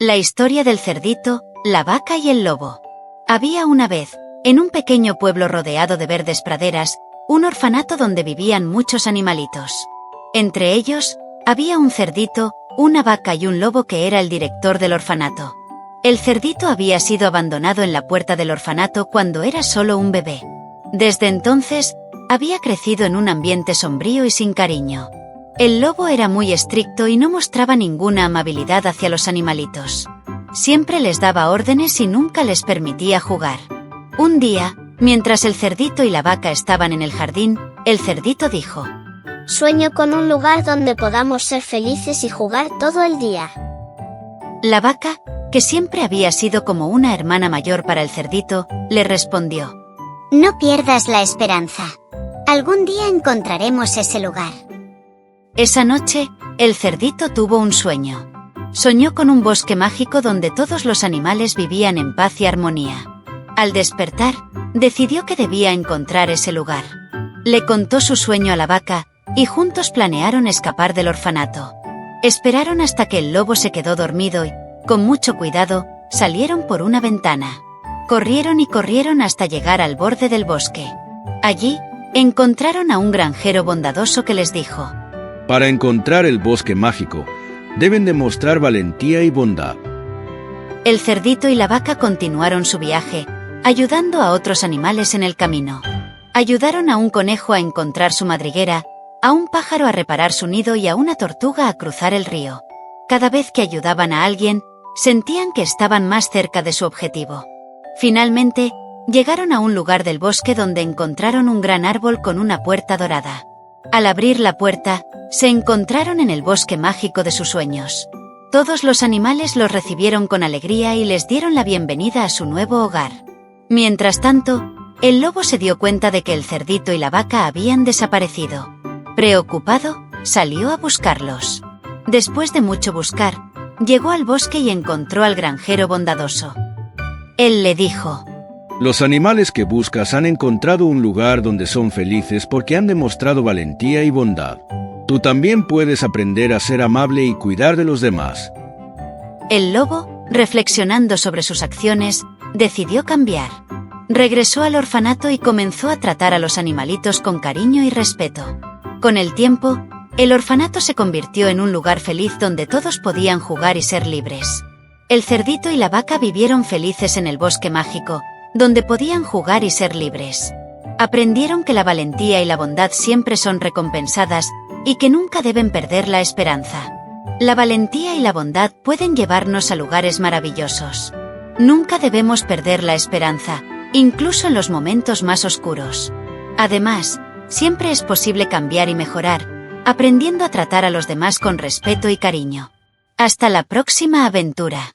La historia del cerdito, la vaca y el lobo. Había una vez, en un pequeño pueblo rodeado de verdes praderas, un orfanato donde vivían muchos animalitos. Entre ellos, había un cerdito, una vaca y un lobo que era el director del orfanato. El cerdito había sido abandonado en la puerta del orfanato cuando era solo un bebé. Desde entonces, había crecido en un ambiente sombrío y sin cariño. El lobo era muy estricto y no mostraba ninguna amabilidad hacia los animalitos. Siempre les daba órdenes y nunca les permitía jugar. Un día, mientras el cerdito y la vaca estaban en el jardín, el cerdito dijo: Sueño con un lugar donde podamos ser felices y jugar todo el día. La vaca, que siempre había sido como una hermana mayor para el cerdito, le respondió: No pierdas la esperanza. Algún día encontraremos ese lugar. Esa noche, el cerdito tuvo un sueño. Soñó con un bosque mágico donde todos los animales vivían en paz y armonía. Al despertar, decidió que debía encontrar ese lugar. Le contó su sueño a la vaca, y juntos planearon escapar del orfanato. Esperaron hasta que el lobo se quedó dormido y, con mucho cuidado, salieron por una ventana. Corrieron y corrieron hasta llegar al borde del bosque. Allí, encontraron a un granjero bondadoso que les dijo: Para encontrar el bosque mágico, deben demostrar valentía y bondad. El cerdito y la vaca continuaron su viaje, ayudando a otros animales en el camino. Ayudaron a un conejo a encontrar su madriguera, a un pájaro a reparar su nido y a una tortuga a cruzar el río. Cada vez que ayudaban a alguien, sentían que estaban más cerca de su objetivo. Finalmente, llegaron a un lugar del bosque donde encontraron un gran árbol con una puerta dorada. Al abrir la puerta, se encontraron en el bosque mágico de sus sueños. Todos los animales los recibieron con alegría y les dieron la bienvenida a su nuevo hogar. Mientras tanto, el lobo se dio cuenta de que el cerdito y la vaca habían desaparecido. Preocupado, salió a buscarlos. Después de mucho buscar, llegó al bosque y encontró al granjero bondadoso. Él le dijo: Los animales que buscas han encontrado un lugar donde son felices porque han demostrado valentía y bondad. Tú también puedes aprender a ser amable y cuidar de los demás. El lobo, reflexionando sobre sus acciones, decidió cambiar. Regresó al orfanato y comenzó a tratar a los animalitos con cariño y respeto. Con el tiempo, el orfanato se convirtió en un lugar feliz donde todos podían jugar y ser libres. El cerdito y la vaca vivieron felices en el bosque mágico, donde podían jugar y ser libres. Aprendieron que la valentía y la bondad siempre son recompensadas, y que nunca deben perder la esperanza. La valentía y la bondad pueden llevarnos a lugares maravillosos. Nunca debemos perder la esperanza, incluso en los momentos más oscuros. Además, siempre es posible cambiar y mejorar, aprendiendo a tratar a los demás con respeto y cariño. Hasta la próxima aventura.